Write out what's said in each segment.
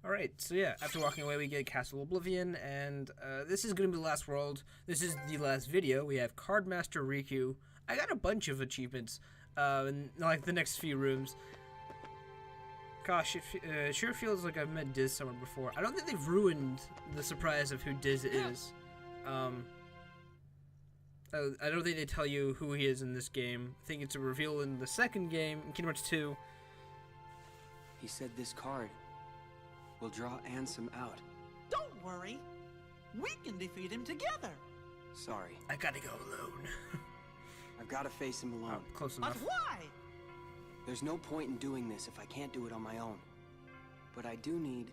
Alright, so yeah, after walking away we get Castle Oblivion, and this is going to be the last world. This is the last video. We have Cardmaster Riku. I got a bunch of achievements in like the next few rooms. Gosh, it sure feels like I've met Diz somewhere before. I don't think they've ruined the surprise of who Diz is. I don't think they tell you who he is in this game. I think it's a reveal in the second game, in Kingdom Hearts 2. He said this card will draw Ansem out. Don't worry. We can defeat him together. Sorry. I gotta go alone. I've got to face him alone. Oh, close But enough. why? There's no point in doing this if I can't do it on my own. But I do need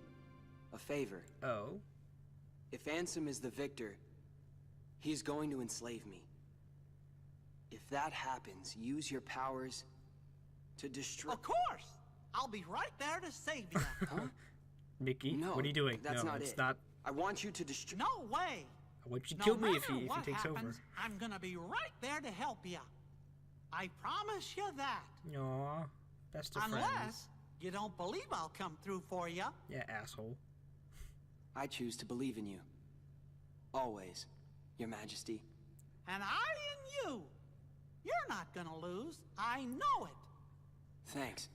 a favor. Oh. If Ansem is the victor, he's going to enslave me. If that happens, use your powers to destroy... Of course. I'll be right there to save you. Huh? Mickey, No, what are you doing? that's no, not it's it. not. I want you to destroy... No way. I want you to No kill me if matter he what takes over. happens, I'm gonna be right there to help you. I promise you that. Aw, best of Unless friends. you don't believe I'll come through for you. Yeah, asshole. I choose to believe in you. Always, Your Majesty. And I in you. You're not gonna lose. I know it. Thanks.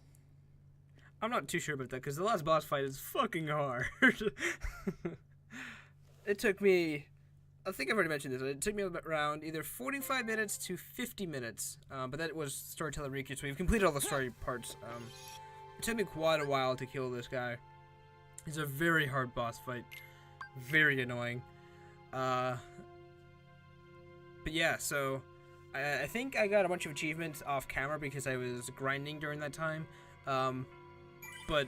I'm not too sure about that because the last boss fight is fucking hard. It took me, I think I've already mentioned this, it took me around either 45 minutes to 50 minutes, but that was Storyteller Riku, so we've completed all the story parts. It took me quite a while to kill this guy. He's a very hard boss fight, very annoying. But yeah, so I think I got a bunch of achievements off camera because I was grinding during that time. But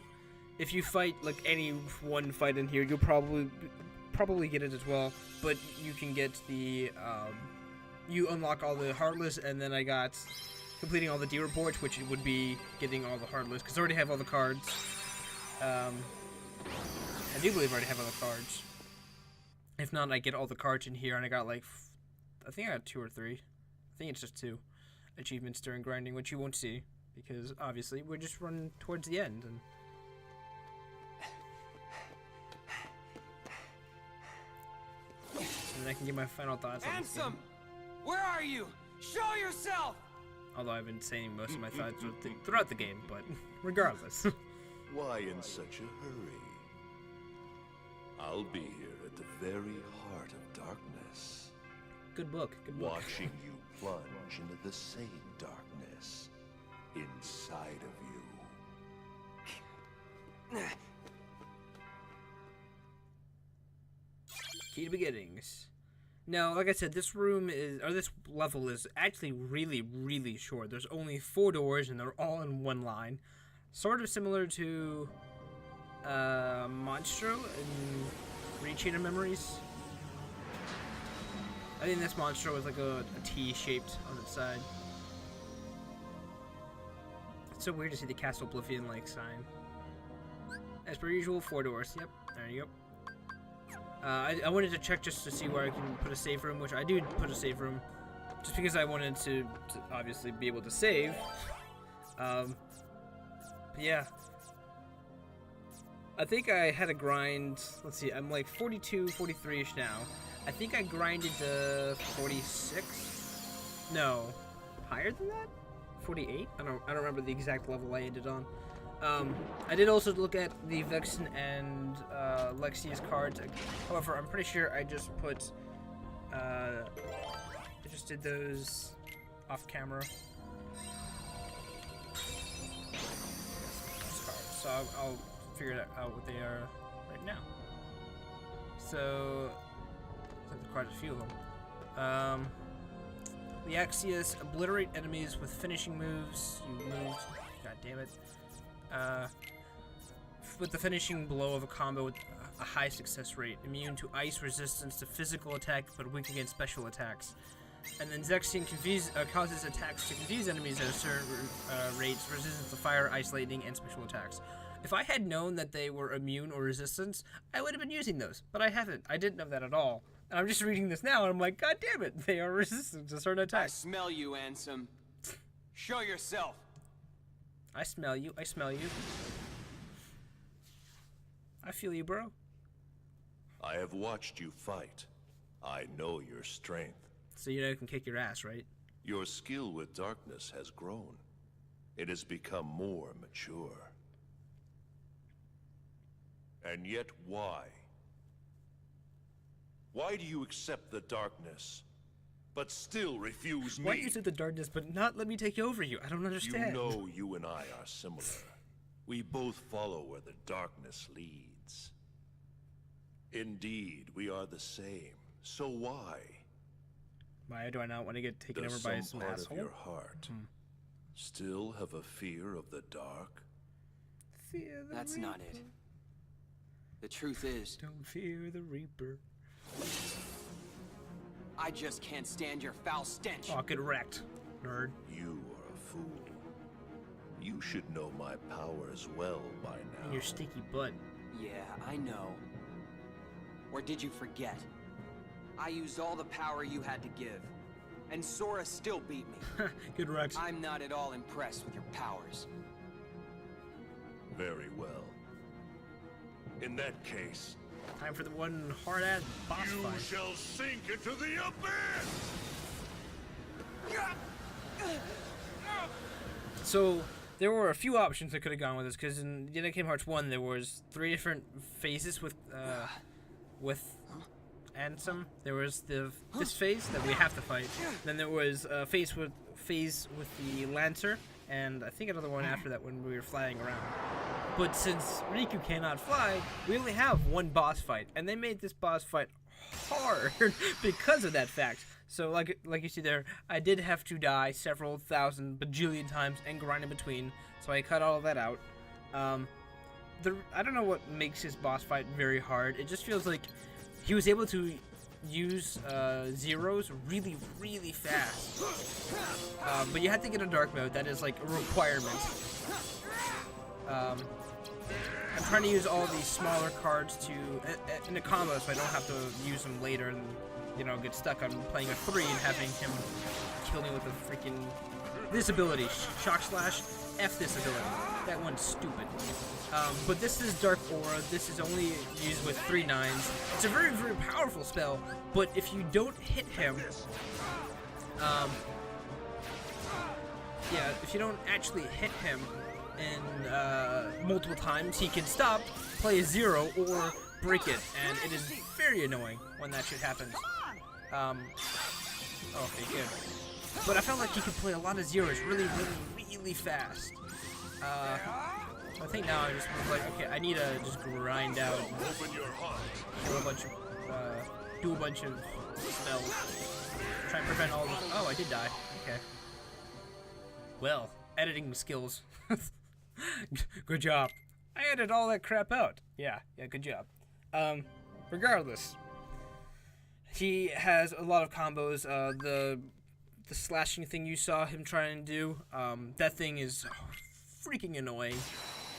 if you fight like any one fight in here, you'll probably get it as well. But you can get the you unlock all the Heartless, and then I got completing all the D reports, which would be getting all the Heartless because I already have all the cards. I do believe I already have all the cards. If not, I get all the cards in here, and I got like I think I got 2 or 3. I think it's just 2 achievements during grinding, which you won't see. Because obviously we're just running towards the end, and then I can give my final thoughts on this game. Ansem, where are you? Show yourself! Although I've been saying most of my thoughts throughout the game, but regardless. Why in such a hurry? I'll be here at the very heart of darkness, Good book, good book. watching you plunge into the same darkness inside of you. Key to beginnings. Now, like I said, this room is, or this level is actually really, really short. There's only 4 doors, and they're all in one line. Sort of similar to Monstro in Recheater Memories. I think this Monstro was like a T shaped on its side. It's so weird to see the Castle Oblivion like sign. As per usual, 4 doors. Yep, there you go. I wanted to check just to see where I can put a save room, which I do put a save room, just because I wanted to obviously be able to save. But yeah. I think I had a grind, let's see, I'm like 42, 43-ish now. I think I grinded to 46? No, higher than that? 48? I don't remember the exact level I ended on. I did also look at the Vexen and Lexia's cards. However, I'm pretty sure I just put, I just did those off camera. So I'll figure out what they are right now. So, there's quite a few of them. The Axios obliterate enemies with finishing moves. You moved. God damn it. With the finishing blow of a combo with a high success rate, immune to ice resistance to physical attack, but weak against special attacks. And then Zexion causes attacks to confuse enemies at a certain rates, resistance to fire, ice, lightning, and special attacks. If I had known that they were immune or resistance, I would have been using those, but I haven't. I didn't know that at all. And I'm just reading this now, and I'm like, God damn it, they are resistant to certain I attacks. smell you, Ansem. Show yourself. I smell you, I smell you. I feel you, bro. I have watched you fight. I know your strength. So you know you can kick your ass, right? Your skill with darkness has grown. It has become more mature. And yet why? Why do you accept the darkness, but still refuse me? Why do you accept the darkness, but not let me take over you? I don't understand. You know you and I are similar. We both follow where the darkness leads. Indeed, we are the same. So why? Why do I not want to get taken Does over by some some part asshole? of your heart still have a fear of the dark? Fear the That's Reaper. not it. The truth is, Don't fear the Reaper. I just can't stand your foul stench. Oh, get wrecked, nerd. You are a fool. You should know my powers well by now. And your sticky butt. Yeah, I know. Or did you forget? I used all the power you had to give, and Sora still beat me. Good wrecked. I'm not at all impressed with your powers. Very well. In that case, Time for the one hard-ass boss you fight. shall sink into the abyss! So there were a few options that could have gone with this, because in Dueling Kingdom Hearts 1 there was 3 different phases with Ansem. There was this phase that we have to fight. Then there was a phase with the Lancer, and I think another one after that when we were flying around. But since Riku cannot fly, we only have one boss fight, and they made this boss fight hard because of that fact. So like you see there, I did have to die several thousand bajillion times and grind in between, so I cut all of that out. I don't know what makes his boss fight very hard. It just feels like he was able to use zeros really, really fast. But you have to get a dark mode. That is like a requirement. I'm trying to use all these smaller cards in a combo, so I don't have to use them later and, you know, get stuck on playing a 3 and having him kill me with a freaking this ability, Shock Slash. F this ability. That one's stupid. But this is Dark Aura. This is only used with 3 9s. It's a very, very powerful spell, but if you don't hit him, if you don't actually hit him in multiple times, he can stop, play a 0, or break it, and it is very annoying when that shit happens. Okay, good. But I felt like he could play a lot of zeros really, really, really fast. I think now I just was like, okay, I need to just grind out, kill a bunch of, do a bunch of spells, try and prevent all of this. Oh, I did die. Okay. Well, editing skills. Good job. I edited all that crap out. Yeah, good job. Regardless, he has a lot of combos. The slashing thing you saw him trying to do, that thing is freaking annoying.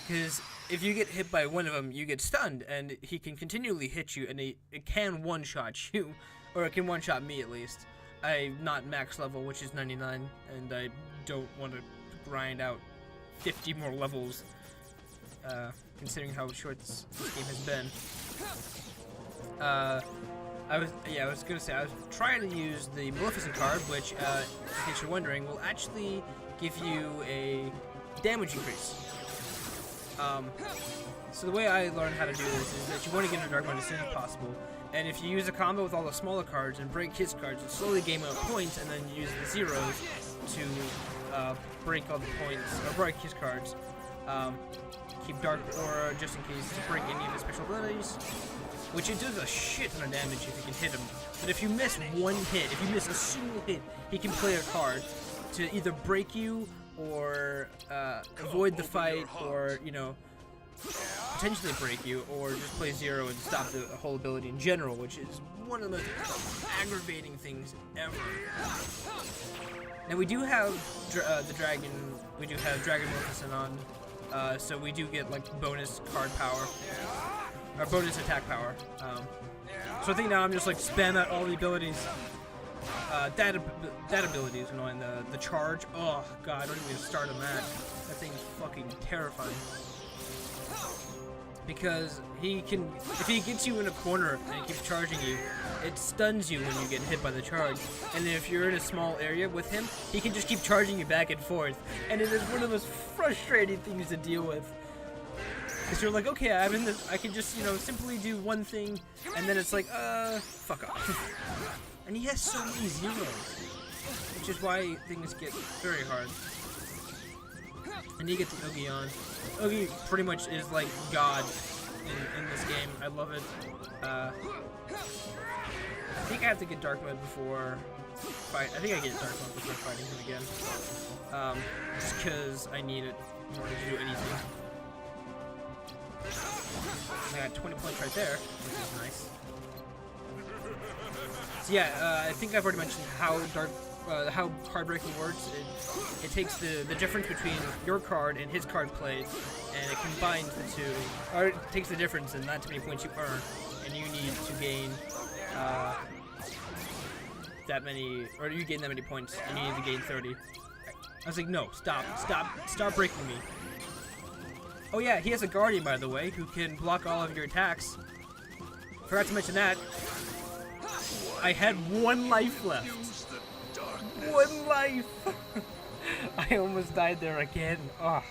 Because if you get hit by one of them, you get stunned, and he can continually hit you, and it can one-shot you, or it can one-shot me at least. I'm not max level, which is 99, and I don't want to grind out 50 more levels, considering how short this game has been. I was gonna say, I was trying to use the Maleficent card, which, in case you're wondering, will actually give you a damage increase. So the way I learned how to do this is that you want to get a dark mode as soon as possible, and if you use a combo with all the smaller cards and break his cards, you slowly gain up points, and then use the zeros to break all the points, or break his cards. Keep Dark Aura just in case to break any of his special abilities, which it does a shit ton of damage if you can hit him. But if you miss one hit, if you miss a single hit, he can play a card to either break you or avoid the fight, or, you know, potentially break you, or just play 0 and stop the whole ability in general, which is one of the most aggravating things ever. Now we do have the dragon. We do have Dragon Maleficent on, so we do get like bonus card power, or bonus attack power. So I think now I'm just like spam out all the abilities. That ability is annoying. The charge. Oh god, I don't even start on that. That thing's fucking terrifying. because he can, if he gets you in a corner and keeps charging you, it stuns you when you get hit by the charge. And then if you're in a small area with him, he can just keep charging you back and forth. And it is one of the most frustrating things to deal with. Because you're like, okay, I'm in this, I can just, you know, simply do one thing, and then it's like, fuck off. And he has so many zeros, which is why things get very hard. And you get the Oogie on. Oogie pretty much is like God in this game. I love it. I think I have to get Dark Mode before fight. I think I get Dark Mode before fighting him again. Just because I need it in order to do anything. And I got 20 points right there, which is nice. So yeah, I think I've already mentioned how how card breaking works. It takes the difference between your card and his card played, and it combines the two, or it takes the difference in not too many points you earn, and you need to gain that many, or you gain that many points, and you need to gain 30. I was like, no, stop breaking me. Oh yeah, he has a Guardian, by the way, who can block all of your attacks. Forgot to mention that. I had 1 life left. 1 life! I almost died there again. Oh.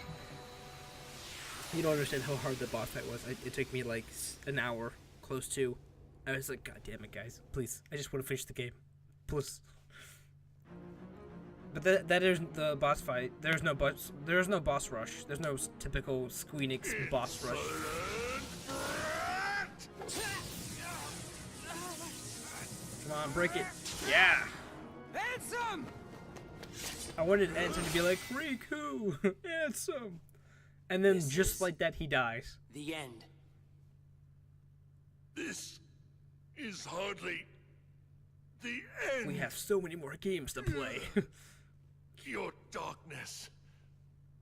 You don't understand how hard the boss fight was. It took me like an hour, close to. I was like, God damn it, guys. Please. I just want to finish the game. Please. But that is the boss fight. There's no boss rush. There's no typical Squeenix boss rush. Come on, break it. Yeah! Handsome! I wanted Ansem to be like, Riku! Handsome! And then This just is like that, he dies. The end. This is hardly the end. We have so many more games to play. Your darkness.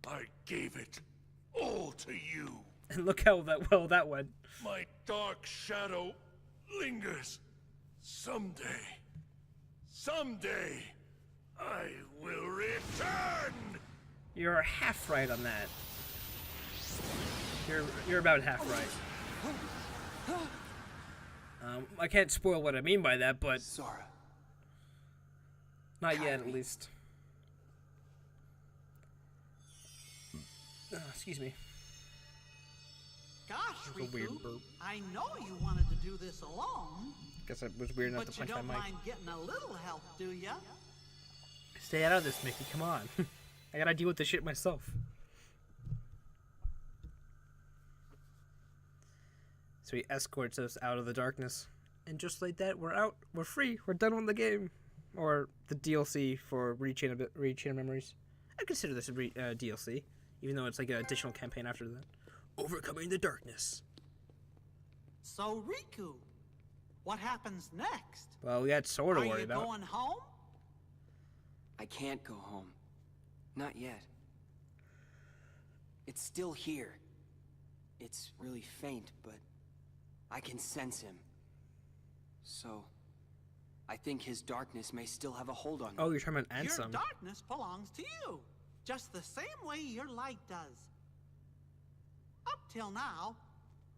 I gave it all to you. And look how well that went. My dark shadow lingers. Someday, I will return. You're half right on that. You're about half right. I can't spoil what I mean by that, but Sora. not yet, at least. Excuse me. Gosh, That was a weird Riku, burp. I know you wanted to do this alone, Guess it was weird enough but to you punch my don't mic. mind getting a little help, do ya? Stay out of this, Mickey. Come on. I gotta deal with this shit myself. So he escorts us out of the darkness. And just like that, we're out. We're free. We're done with the game. Or the DLC for Rechain of Memories. I consider this a DLC. Even though it's like an additional campaign after that. Overcoming the darkness. So, Riku, what happens next? Well, we got Sora to Are worry you about. going home? I can't go home. Not yet. It's still here. It's really faint, but I can sense him. So, I think his darkness may still have a hold on me. Oh, you're talking about Your Ansem. darkness belongs to you, just the same way your light does. Up till now,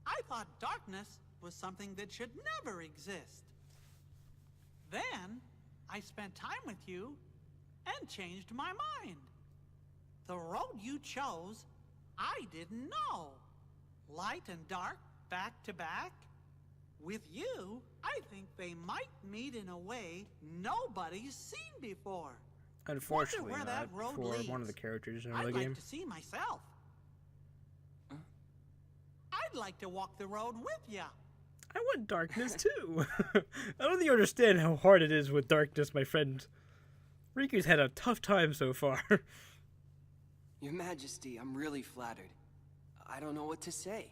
I thought darkness was something that should never exist. Then, I spent time with you and changed my mind. The road you chose, I didn't know. Light and dark, back to back. With you, I think they might meet in a way nobody's seen before. Unfortunately, where that not road for one of leads. the characters in the I'd game. like to see myself. I'd like to walk the road with ya. I want darkness too. I don't think you understand how hard it is with darkness, my friend. Riku's had a tough time so far. Your Majesty, I'm really flattered. I don't know what to say.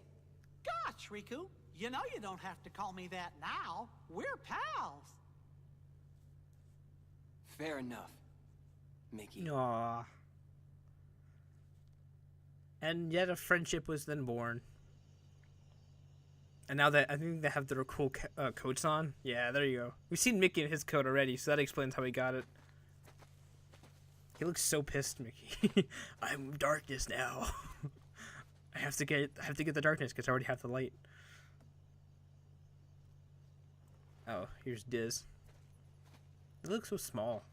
Gosh, Riku, you know you don't have to call me that now. We're pals. Fair enough, Mickey. Aww. And yet a friendship was then born. And now that I think they have their cool coats on. Yeah, there you go. We've seen Mickey in his coat already, so that explains how he got it. He looks so pissed, Mickey. I'm darkness now. I have to get the darkness because I already have the light. Oh, here's Diz. It looks so small.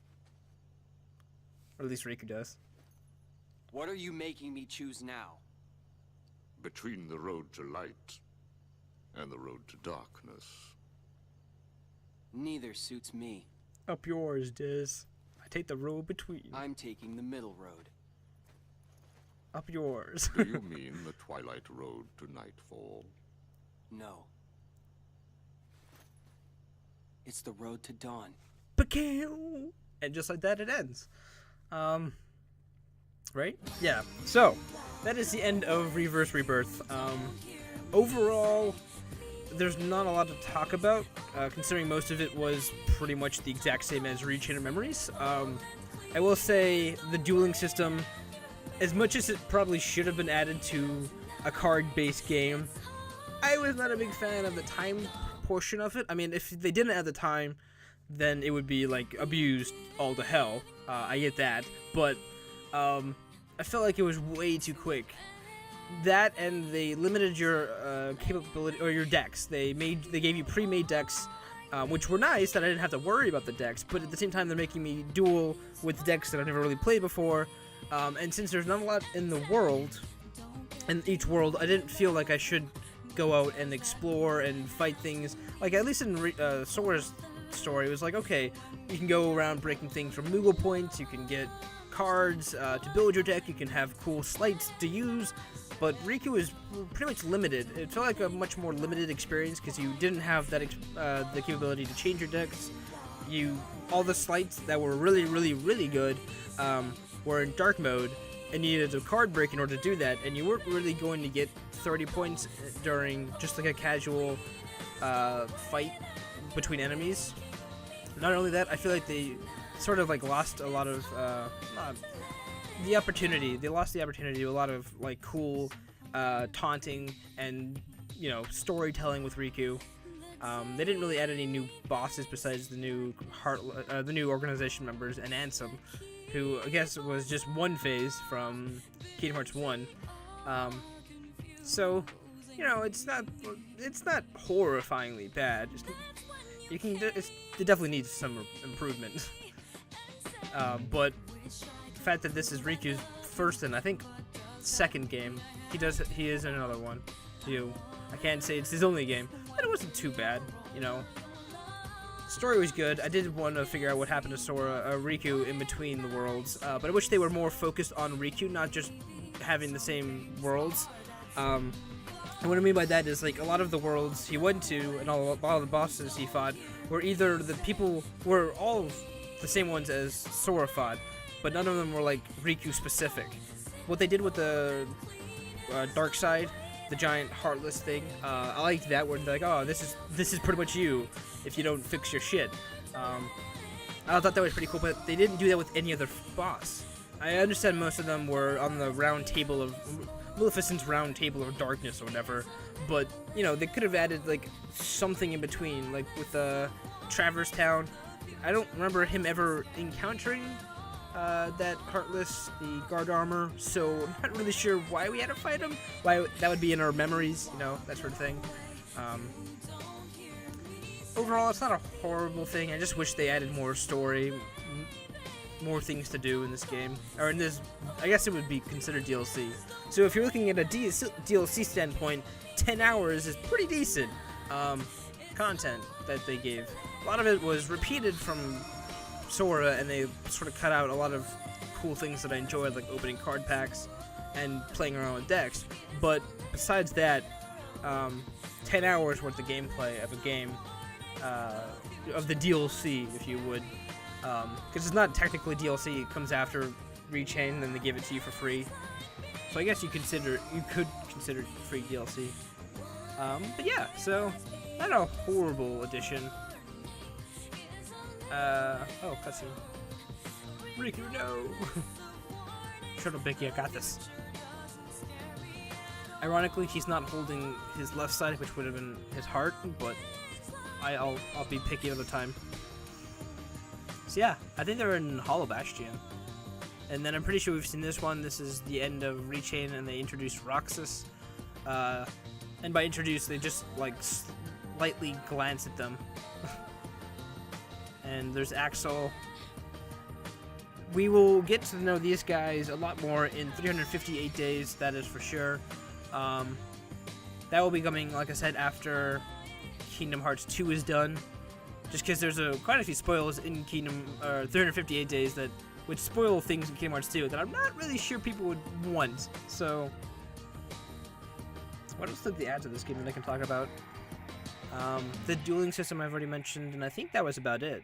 Or at least Riku does. What are you making me choose now? Between the road to light and the road to darkness. Neither suits me. Up yours, Diz. I take the road between. I'm taking the middle road. Up yours. Do you mean the twilight road to nightfall? No. It's the road to dawn. Bakew! And just like that, it ends. Right? Yeah. So, that is the end of Reverse Rebirth. Overall, there's not a lot to talk about, considering most of it was pretty much the exact same as Rechain of Memories. I will say the dueling system, as much as it probably should have been added to a card-based game, I was not a big fan of the time portion of it. I mean, if they didn't add the time, then it would be, like, abused all to hell. I get that. But, I felt like it was way too quick. That, and they limited your capability, or your decks. They gave you pre-made decks, which were nice, that I didn't have to worry about the decks, but at the same time they're making me duel with decks that I've never really played before. And since there's not a lot in the world, in each world, I didn't feel like I should go out and explore and fight things. Like, at least in Sora's story, it was like, okay, you can go around breaking things from Moogle points, you can get cards to build your deck, you can have cool sleights to use, but Riku is pretty much limited. It felt like a much more limited experience because you didn't have that the capability to change your decks. All the sleights that were really, really, really good were in dark mode, and you needed a card break in order to do that, and you weren't really going to get 30 points during just like a casual fight between enemies. Not only that, I feel like they sort of like lost a lot of the opportunity. They lost the opportunity to a lot of like cool taunting and, you know, storytelling with Riku. They didn't really add any new bosses besides the new organization members and Ansem, who I guess was just one phase from Kingdom Hearts 1. So, you know, it's not horrifyingly bad. It definitely needs some improvement. But the fact that this is Riku's first and I think second game, he is in another one too. I can't say it's his only game, but it wasn't too bad, you know. Story was good. I did want to figure out what happened to Sora, Riku in between the worlds, but I wish they were more focused on Riku, not just having the same worlds. And what I mean by that is, like, a lot of the worlds he went to and a lot of the bosses he fought were either were all the same ones as Sora fought, but none of them were like Riku specific. What they did with the dark side, the giant heartless thing, I liked that, where they're like, oh, this is pretty much you if you don't fix your shit. I thought that was pretty cool, but they didn't do that with any other boss. I understand most of them were on the round table of Maleficent's round table of darkness or whatever, but, you know, they could have added like something in between, like with Traverse Town. I don't remember him ever encountering that Heartless, the guard armor, so I'm not really sure why we had to fight him. Why that would be in our memories, you know, that sort of thing. Overall, it's not a horrible thing. I just wish they added more story, more things to do in this game, or in this. I guess it would be considered DLC. So if you're looking at a DLC standpoint, 10 hours is pretty decent content that they gave. A lot of it was repeated from Sora, and they sort of cut out a lot of cool things that I enjoyed, like opening card packs and playing around with decks. But besides that, 10 hours worth of gameplay of a game, of the DLC, if you would, because it's not technically DLC. It comes after Rechain, then they give it to you for free. So I guess you could consider it free DLC. But yeah, so not a horrible addition. Oh, cutscene. Riku, no! Shut up, Becky, I got this. Ironically, he's not holding his left side, which would have been his heart, but I'll be picky another time. So yeah, I think they're in Hollow Bastion. And then I'm pretty sure we've seen this one. This is the end of Rechain, and they introduced Roxas. And by introduce, they just like slightly glance at them. And there's Axel. We will get to know these guys a lot more in 358 days, that is for sure. That will be coming, like I said, after Kingdom Hearts 2 is done. Just because there's quite a few spoilers in 358 days that would spoil things in Kingdom Hearts 2 that I'm not really sure people would want. So, what else did the add to this game that I can talk about? The dueling system I've already mentioned, and I think that was about it.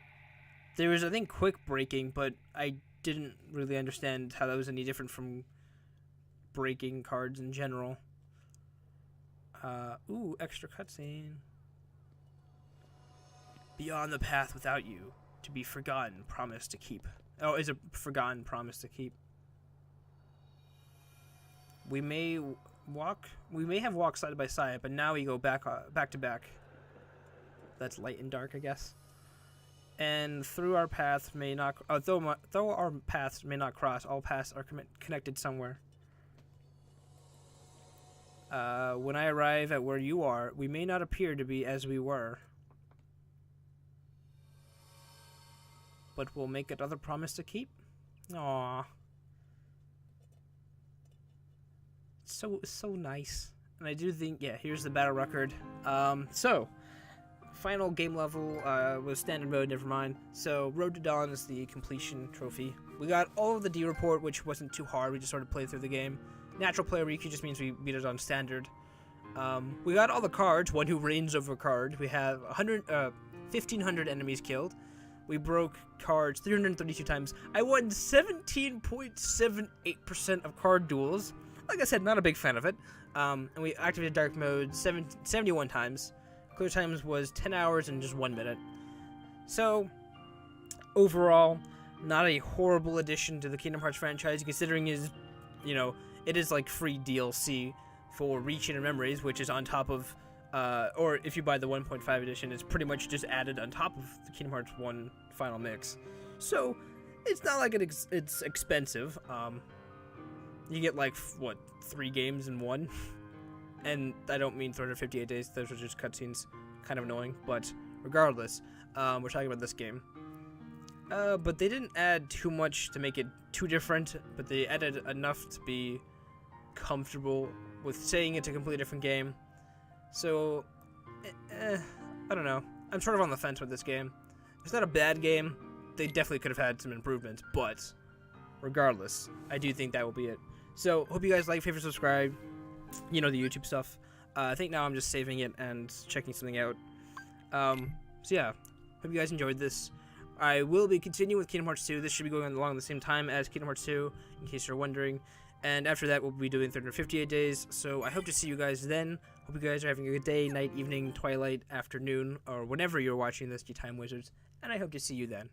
There was, I think, quick breaking, but I didn't really understand how that was any different from breaking cards in general. Ooh, extra cutscene. Beyond the path without you, to be forgotten, promise to keep. Oh, is a forgotten promise to keep. We may have walked side by side, but now we go back to back. That's light and dark, I guess. And through our paths may not, though our paths may not cross, all paths are connected somewhere. When I arrive at where you are, we may not appear to be as we were, but we'll make another promise to keep. Aww. So nice. And I do think, yeah, here's the battle record. So, final game level was standard mode, never mind. So, Road to Dawn is the completion trophy. We got all of the D report, which wasn't too hard. We just sort of played through the game. Natural player Riku just means we beat it on standard. We got all the cards, one who reigns over card. We have 1,500 enemies killed. We broke cards 332 times. I won 17.78% of card duels. Like I said, not a big fan of it. And we activated dark mode 71 times. Clear times was 10 hours and just 1 minute. So, overall, not a horrible addition to the Kingdom Hearts franchise, considering it is like free DLC for Reach and Memories, which is on top of, or if you buy the 1.5 edition, it's pretty much just added on top of the Kingdom Hearts 1 final mix. So, it's not like it's expensive. You get like, 3 games in one? And I don't mean 358 days, those are just cutscenes, kind of annoying, but regardless, we're talking about this game. But they didn't add too much to make it too different, but they added enough to be comfortable with saying it's a completely different game. So, I don't know. I'm sort of on the fence with this game. It's not a bad game. They definitely could have had some improvements, but regardless, I do think that will be it. So, hope you guys like, favorite, subscribe, the YouTube stuff. I think now I'm just saving it and checking something out. So yeah, hope you guys enjoyed this. I will be continuing with Kingdom Hearts 2. This should be going along the same time as Kingdom Hearts 2, in case you're wondering. And after that, we'll be doing 358 days. So I hope to see you guys then. Hope you guys are having a good day, night, evening, twilight, afternoon, or whenever you're watching this, you time wizards. And I hope to see you then.